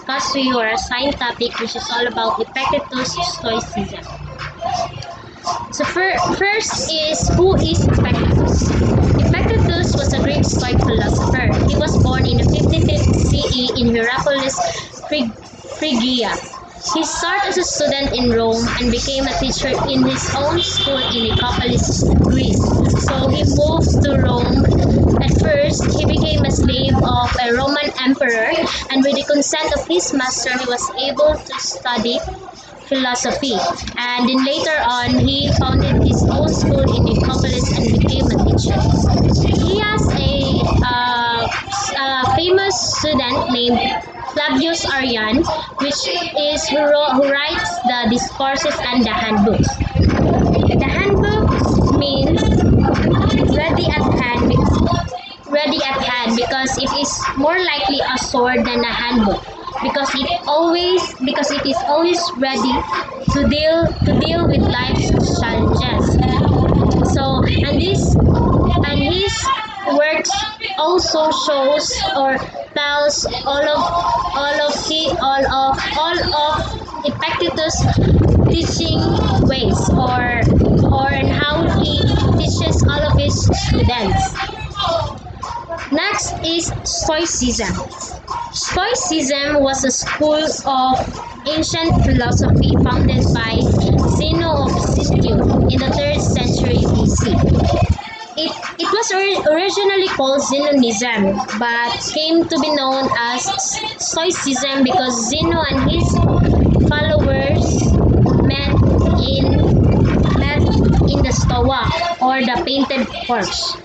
discuss to you or assigned topic, which is all about Epictetus Stoicism. So first is, who is Epictetus? Epictetus was a Greek Stoic philosopher. He was born in the 55th CE in Hierapolis, Phrygia. He started as a student in Rome and became a teacher in his own school in Nicopolis, Greece. So he moved to Rome. At first, he became a slave of a Roman emperor, and with the consent of his master, he was able to study philosophy. And then later on, he founded his own school in Nicopolis and became a teacher. He has a famous student named Flavius Arrian, who writes the discourses and the handbooks. The handbook means ready at hand because it is more likely a sword than a handbook because it is always ready to deal with life's challenges. So and his works also shows or tells all of Epictetus teaching ways or in how he teaches all of his students. Next is Stoicism. Stoicism was a school of ancient philosophy founded by Zeno of Citium in the 3rd century BC. It was originally called Zenonism, but came to be known as Stoicism because Zeno and his followers met in the Stoa, or the painted horse.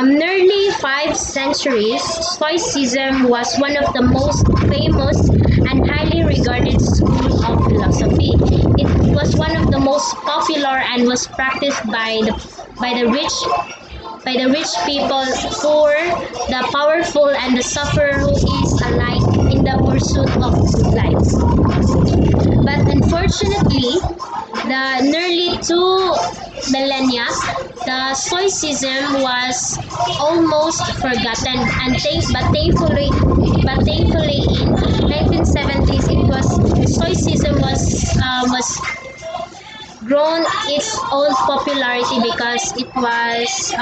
Nearly 5 centuries, Stoicism was one of the most famous and highly regarded schools of philosophy. It was one of the most popular and was practiced by the rich people, poor, the powerful, and the sufferer who is alike in the pursuit of good life. But unfortunately, the nearly 2 millennia, the Stoicism was almost forgotten, and thankfully in 1970s, Stoicism was grown its own popularity because it was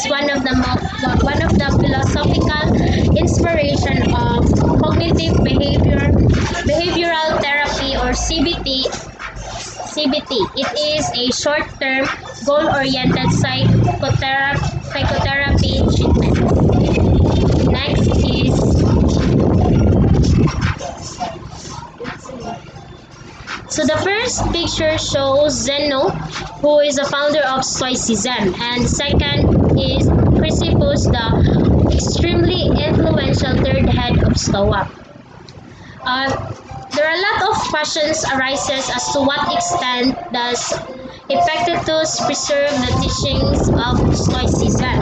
one of the philosophical inspiration of cognitive behavioral therapy, or CBT. It is a short-term, goal-oriented psychotherapy treatment. Next is So the first picture shows Zeno, who is the founder of Stoicism, and the second is Chrysippus, the extremely influential third head of Stoa. There are a lot of questions arises as to what extent does Epictetus preserve the teachings of Stoicism.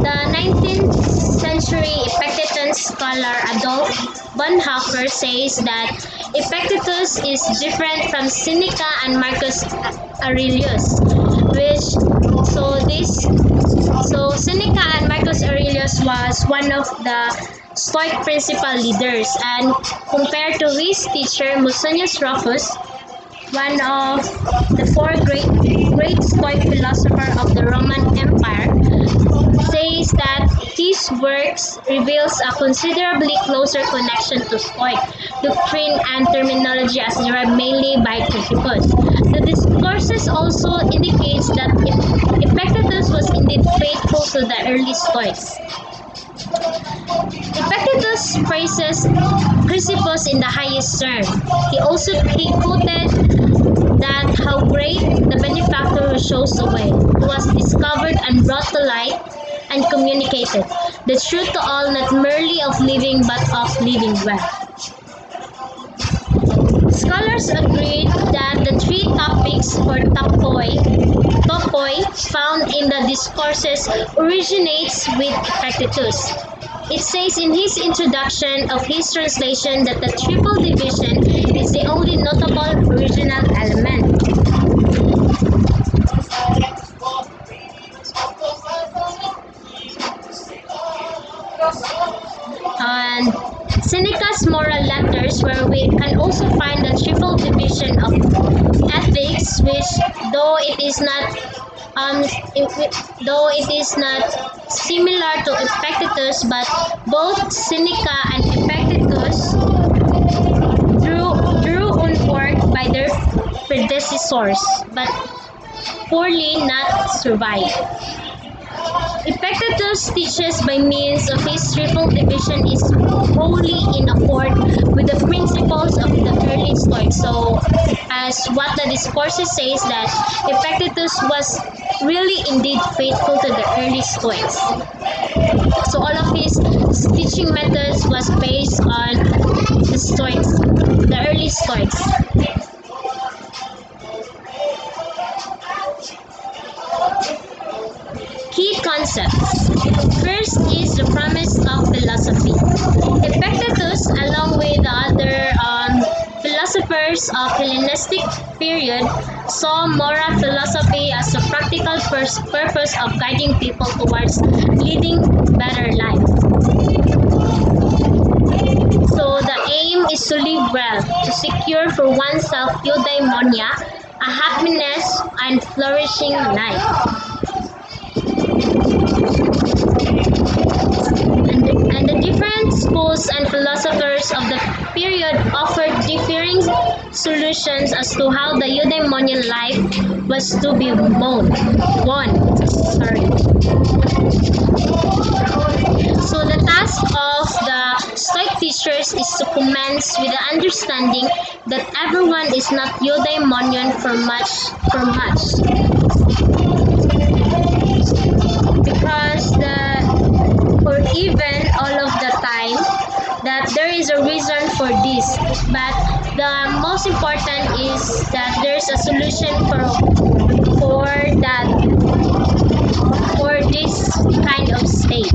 The 19th century Epictetan scholar Adolf Bonhoeffer says that Epictetus is different from Seneca and Marcus Aurelius, so Seneca and Marcus Aurelius was one of the Stoic principal leaders, and compared to his teacher Musonius Rufus, one of the 4 great Stoic philosophers of the Roman Empire, says that his works reveals a considerably closer connection to Stoic doctrine and terminology as derived mainly by Chrysippus. The discourses also indicates that Epictetus was indeed faithful to the early Stoics. Epictetus praises Chrysippus in the highest term. He quoted that how great the benefactor who shows the way, who was discovered and brought to light and communicated the truth to all, not merely of living but of living well. Scholars agreed that the 3 topics or topoi found in the discourses originates with Epictetus. It says in his introduction of his translation that the triple division is the only notable original element. Epictetus, which though it is not um, though it is not similar to Epictetus, but both Seneca and Epictetus drew on work by their predecessors, but poorly not survived. Epictetus teaches by means of his threefold division is wholly in accord with the principles of the early Stoics. So, as what the discourses says that Epictetus was really indeed faithful to the early Stoics. So all of his teaching methods was based on the Stoics, the early Stoics. Key concepts. First is the premise of philosophy. Epictetus, along with the other philosophers of Hellenistic period, saw moral philosophy as a practical purpose of guiding people towards leading better life. So the aim is to live well, to secure for oneself eudaimonia, a happiness and flourishing life. And the different schools and philosophers of the period offered differing solutions as to how the eudaimonian life was to be won. So the task of the Stoic teachers is to commence with the understanding that everyone is not eudaimonian for much. Because or even all of the time that there is a reason for this, but the most important is that there's a solution for this kind of state.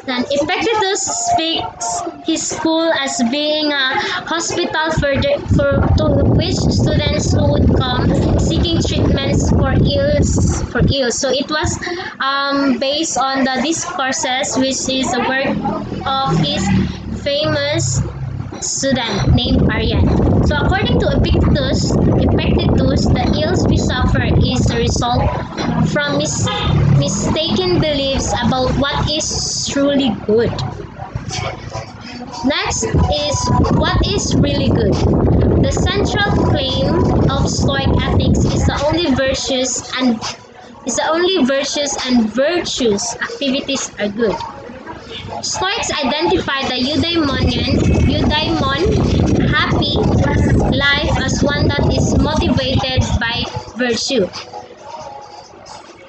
Then Epictetus speaks his school as being a hospital to which students would come seeking treatments for ills. So it was based on the discourses, which is a work of his famous student named Arian. So according to Epictetus, the ills we suffer is the result from mistaken beliefs about what is truly good. Next is what is really good. The central claim of Stoic ethics is the only virtues and virtues activities are good. Stoics identify the eudaimon, happy life as one that is motivated by virtue.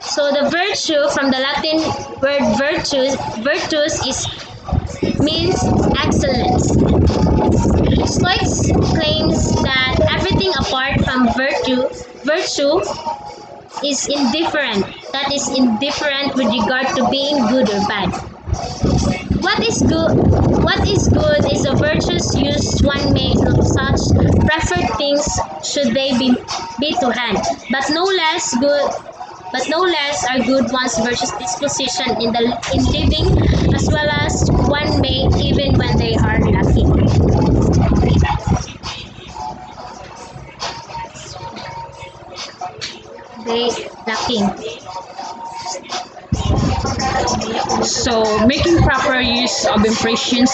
So the virtue from the Latin word virtus means excellence. Stoics claims that everything apart from virtue is indifferent. That is indifferent with regard to being good or bad. What is good is the virtues used one makes of such preferred things should they be to hand, but no less are good one's virtuous disposition in living, as well as one may even when they are lacking. So, making proper use of impressions.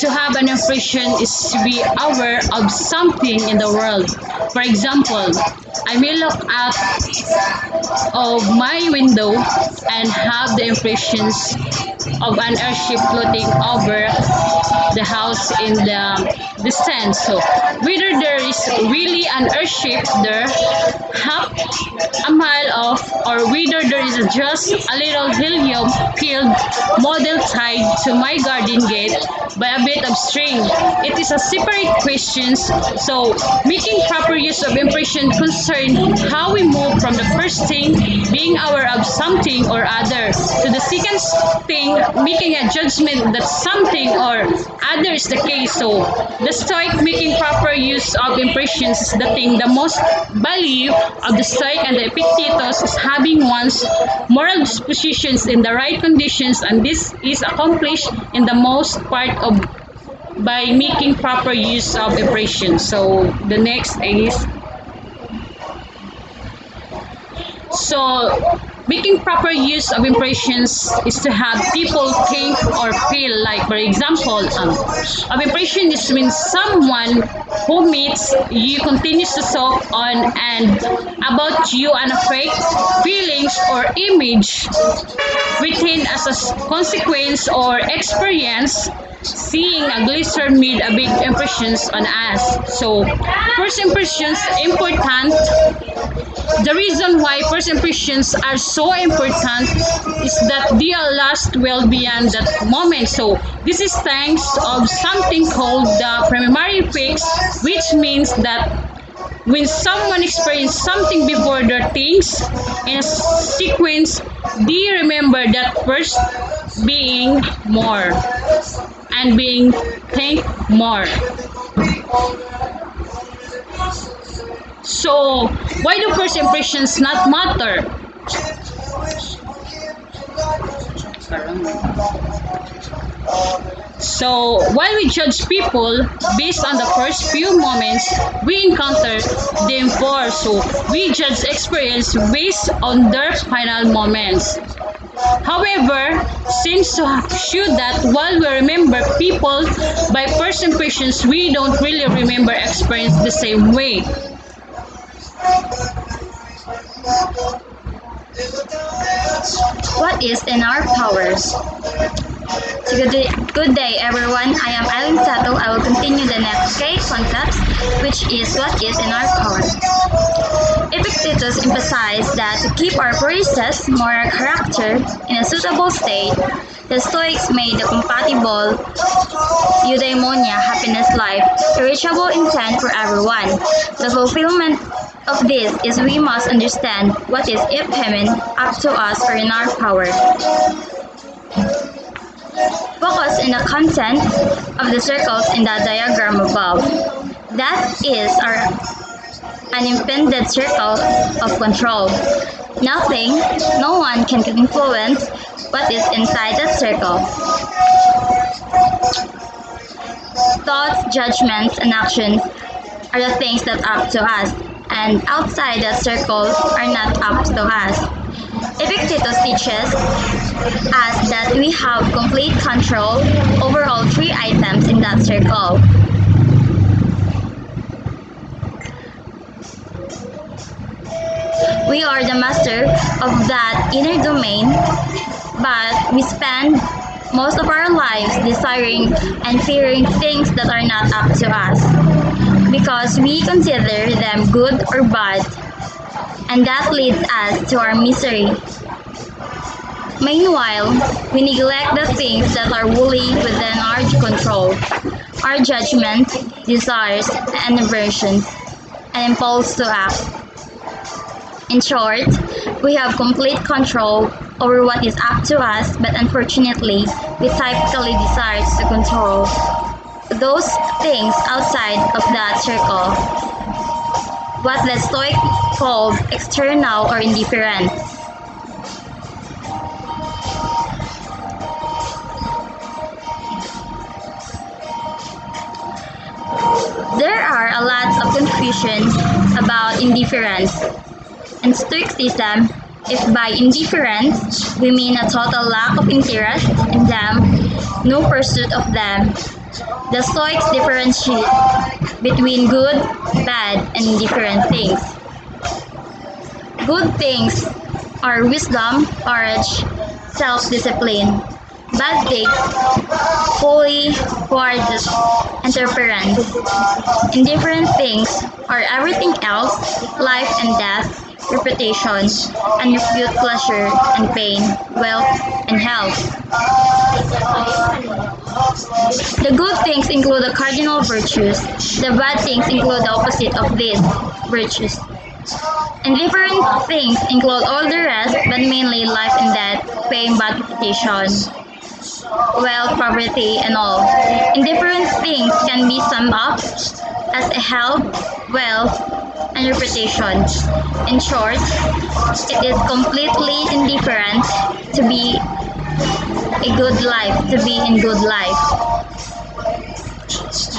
To have an impression is to be aware of something in the world. For example, I may look out of my window and have the impressions of an airship floating over the house in the distance. So, whether there is really an airship there, half a mile off, or whether there is just a little helium-filled model tied to my garden gate by a bit of string. It is a separate question. So, making proper use of impression concern how we move from the first thing, being aware of something or other, to the second thing, making a judgment that something or other is the case. So, the Stoic making proper use of impressions is the thing. The most value of the Stoic and the Epictetus is having one's moral dispositions in the right conditions, and this is accomplished in the most part of by making proper use of impression. So the next is so making proper use of impressions is to have people think or feel like, for example, of impression is when someone who meets you continues to talk on and about you and affect feelings or image within as a consequence or experience. Seeing a glycer made a big impressions on us. So first impressions important. The reason why first impressions are so important is that they are last well beyond that moment. So this is thanks of something called the primary fix, which means that when someone experiences something before their things in a sequence, they remember that first being more and being think more. So why do first impressions not matter? So while we judge people based on the first few moments we encounter them for, so we judge experience based on their final moments. However, seems to show that while we remember people by first impressions, we don't really remember experience the same way. What is in our powers? So good day everyone. I am Eileen Sato. I will continue the next K concepts, which is what is in our power. Epictetus emphasized that to keep our process, moral character in a suitable state, the Stoics made the compatible eudaimonia happiness life a reachable intent for everyone. The fulfillment of this is we must understand what is iphemen up to us or in our power. Focus on the content of the circles in the diagram above. That is our unimpeded circle of control. Nothing, no one can influence what is inside that circle. Thoughts, judgments, and actions are the things that are up to us, and outside that circle are not up to us. Epictetus teaches us that we have complete control over all three items in that circle. We are the master of that inner domain, but we spend most of our lives desiring and fearing things that are not up to us because we consider them good or bad, and that leads us to our misery. Meanwhile, we neglect the things that are wholly within our control, our judgment, desires, and aversions, and impulse to act. In short, we have complete control over what is up to us, but unfortunately, we typically desire to control those things outside of that circle, what the Stoic called external or indifferent. There are a lot of confusion about indifference. In Stoicism, if by indifference we mean a total lack of interest in them, no pursuit of them, the Stoics differentiate between good, bad, and indifferent things. Good things are wisdom, courage, self-discipline. Bad things, folly, cowardice, and temperance. Indifferent things are everything else, life and death, reputation, and refute pleasure and pain, wealth and health. The good things include the cardinal virtues. The bad things include the opposite of these virtues. Indifferent things include all the rest, but mainly life and death, fame, bad reputation, wealth, poverty, and all. Indifferent things can be summed up as a health, wealth, and reputation. In short, it is completely indifferent to be a good life, to be in good life.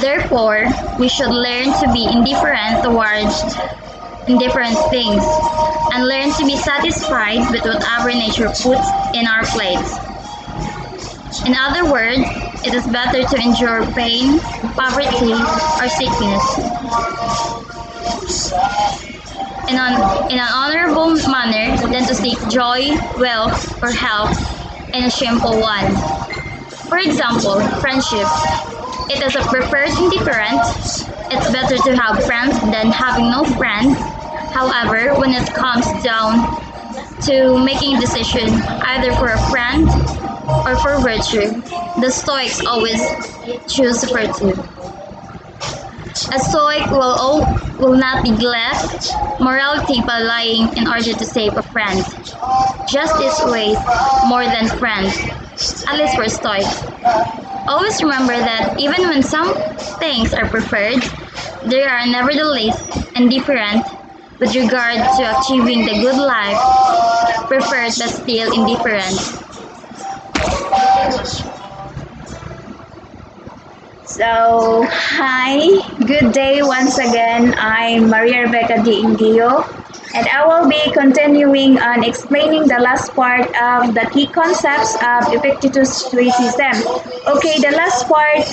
Therefore, we should learn to be indifferent towards indifferent things and learn to be satisfied with whatever nature puts in our plates. In other words, it is better to endure pain, poverty, or sickness in an honorable manner than to seek joy, wealth, or health in a shameful one. For example, friendship. It is a preferred indifference. It's better to have friends than having no friends. However, when it comes down to making a decision either for a friend or for virtue, the Stoics always choose virtue. A Stoic will not neglect morality by lying in order to save a friend. Justice weighs more than friends, at least for Stoics. Always remember that even when some things are preferred, they are nevertheless indifferent with regard to achieving the good life, preferred but still indifferent. So, hi, good day once again. I'm Maria Rebecca D. Indio, and I will be continuing on explaining the last part of the key concepts of Epictetus' Stoicism. Okay, the last part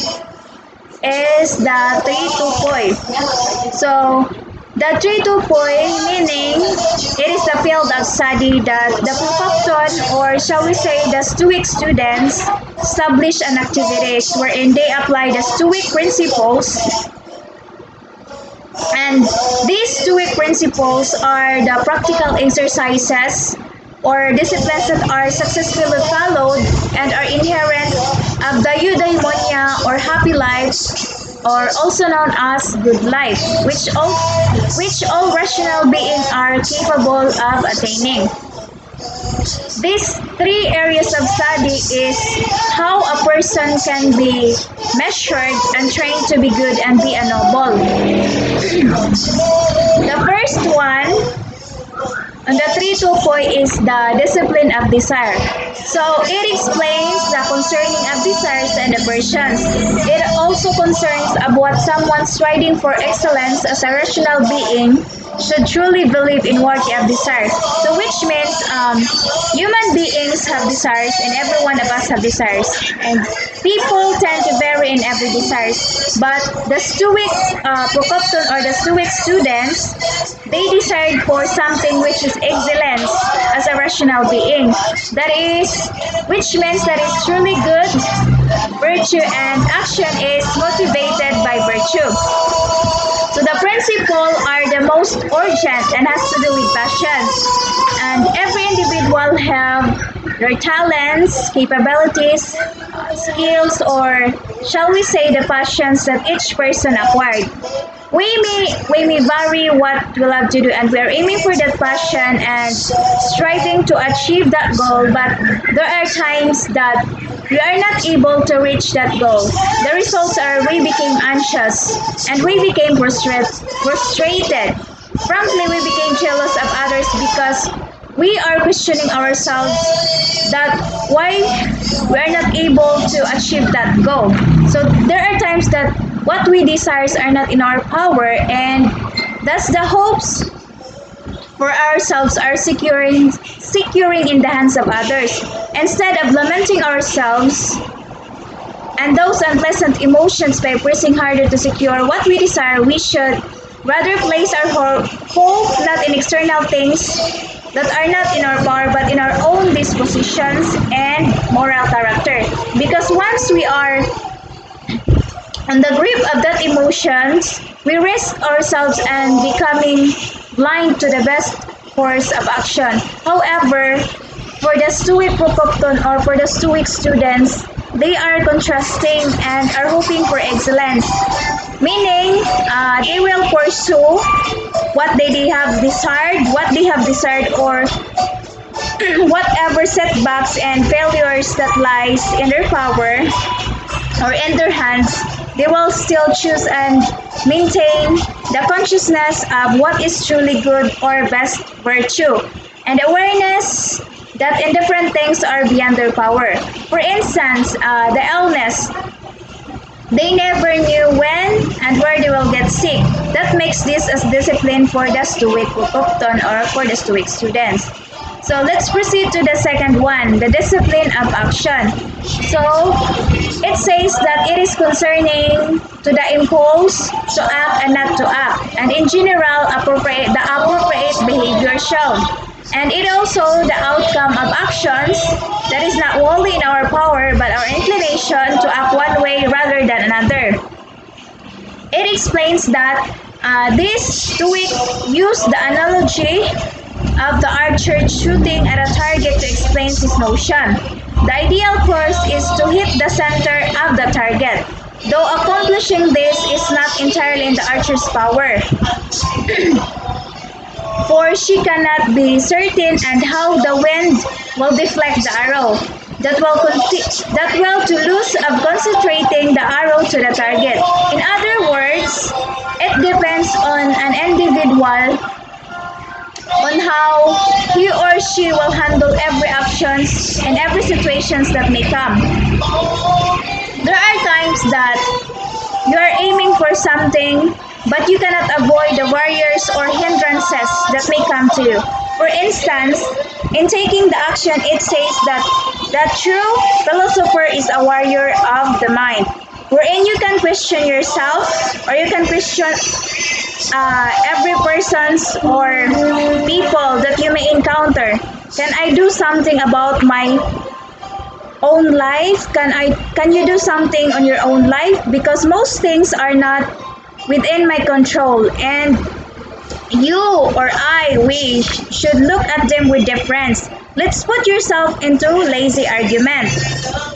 is the tritopoi. So, the tritopoi meaning it is the field of study that the Prokopton, or shall we say the Stoic students, establish an activities wherein they apply the Stoic principles. And these Stoic principles are the practical exercises or disciplines that are successfully followed and are inherent of the eudaimonia or happy life, or also known as good life, which all rational beings are capable of attaining. These three areas of study is how a person can be measured and trained to be good and be a noble. The first one on the tritopoi is the discipline of desire. So it explains the concerning of desires and aversions. It also concerns of what someone striving for excellence as a rational being should truly believe in worthy of desires. So which means human beings have desires and every one of us have desires. And people tend to vary in every desires. But the Stoic Prokopton or the Stoic students, they desired for something which is excellence as a rational being. That is, which means that it's truly good, virtue, and action is motivated by virtue. So the principle are the most urgent and has to do with passions. And every individual have their talents, capabilities, skills, or shall we say the passions that each person acquired. We may vary what we love to do, and we are aiming for that passion and striving to achieve that goal, but there are times that we are not able to reach that goal. The results are we became anxious and we became frustrated. Frankly, we became jealous of others because we are questioning ourselves that why we are not able to achieve that goal. So there are times that what we desires are not in our power, and thus the hopes for ourselves are securing in the hands of others. Instead of lamenting ourselves and those unpleasant emotions by pressing harder to secure what we desire, we should rather place our hope not in external things that are not in our power but in our own dispositions and moral character. Because once we are on the grip of that emotions, we risk ourselves and becoming blind to the best course of action. However, for the Stoic Prokopton or for the Stoic students, they are contrasting and are hoping for excellence. Meaning, they will pursue what they have desired, or whatever setbacks and failures that lies in their power or in their hands, they will still choose and maintain the consciousness of what is truly good or best virtue, and awareness that indifferent things are beyond their power. For instance, the illness They never knew when and where they will get sick. That makes this as discipline for the Stoic Pupukton or for the Stoic students. So let's proceed to the second one, the discipline of action. So it says that it is concerning to the impulse to act and not to act, and in general, the appropriate behavior shown. And it also the outcome of actions that is not wholly in our power, but our inclination to act one way rather than another. It explains that this Stoic use the analogy of the archer shooting at a target to explain his notion. The ideal course is to hit the center of the target, though accomplishing this is not entirely in the archer's power. For she cannot be certain and how the wind will deflect the arrow. That will to lose of concentrating the arrow to the target. In other words, it depends on an individual on how he or she will handle every actions and every situations that may come. There are times that you are aiming for something, but you cannot avoid the barriers or hindrances that may come to you. For instance, in taking the action, it says that the true philosopher is a warrior of the mind, wherein you can question yourself or you can question every person's or people that you may encounter. Can I do something about my own life? Can you do something on your own life? Because most things are not within my control, and you or we should look at them with difference. Let's put yourself into lazy argument.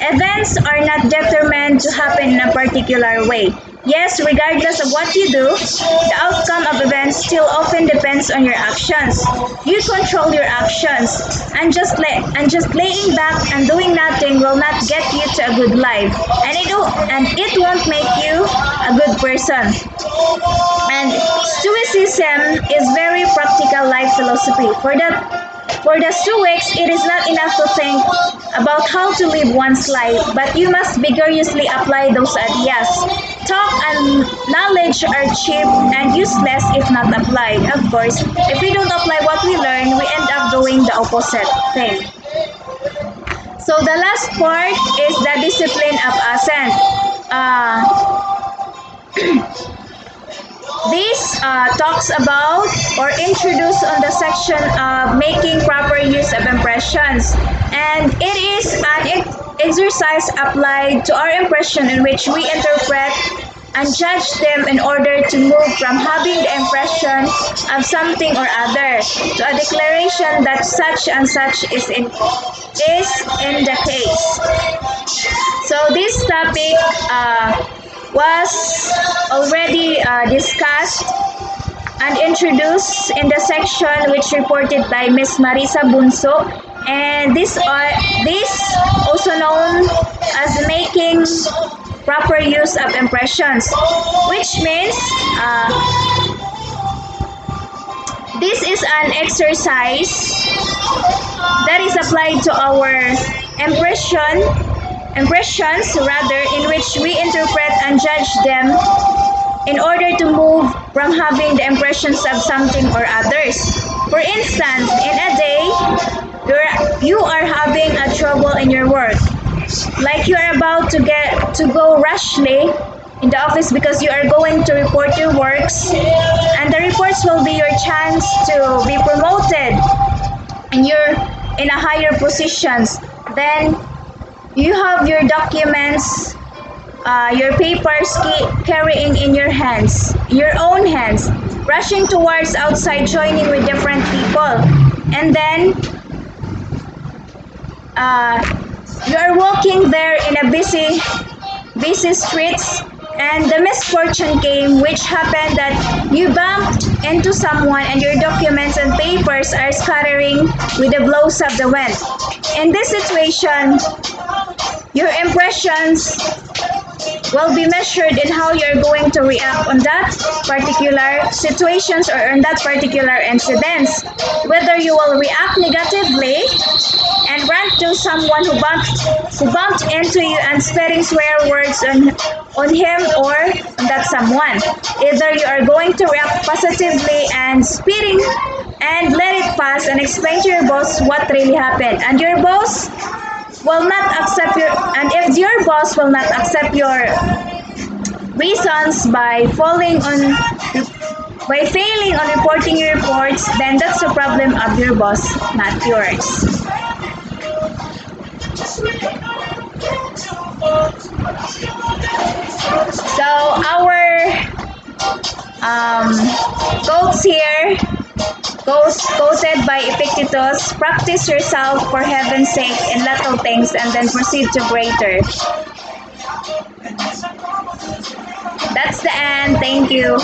Events are not determined to happen in a particular way. Yes, regardless of what you do, the outcome of events still often depends on your actions. You control your actions, and just laying back and doing nothing will not get you to a good life, and it won't make you a good person. And Stoicism is very practical life philosophy. For the Stoics, it is not enough to think about how to live one's life, but you must vigorously apply those ideas. Talk and knowledge are cheap and useless if not applied. Of course, if we don't apply what we learn, we end up doing the opposite thing. So the last part is the discipline of assent. This talks about or introduced on the section of making proper use of impressions, and it is an exercise applied to our impression in which we interpret and judge them in order to move from having the impression of something or other to a declaration that such and such is in the case. So this topic was already discussed and introduced in the section which reported by Miss Marisa Bunso, and this also known as making proper use of impressions, which means this is an exercise that is applied to our impressions rather, in which we interpret and judge them in order to move from having the impressions of something or others. For instance, in a day, you are having a trouble in your work, like you are about to go rashly in the office because you are going to report your works, and the reports will be your chance to be promoted and you're in a higher positions. Then you have your documents, your papers carrying in your own hands, rushing towards outside, joining with different people, and then you are walking there in a busy streets, and the misfortune came, which happened that you bumped into someone and your documents and papers are scattering with the blows of the wind. In this situation, your impressions will be measured in how you're going to react on that particular situations or on that particular incidents. Whether you you will react negatively and rant to someone who bumped into you and spitting swear words on him or on that someone. Either you are going to react positively and spitting and let it pass and explain to your boss what really happened. And your boss will not accept your and if your boss will not accept your reasons by failing on reporting your reports, then that's the problem of your boss, not yours. So our quotes here, quoted by Epictetus: practice yourself for heaven's sake in little things and then proceed to greater. That's the end. Thank you.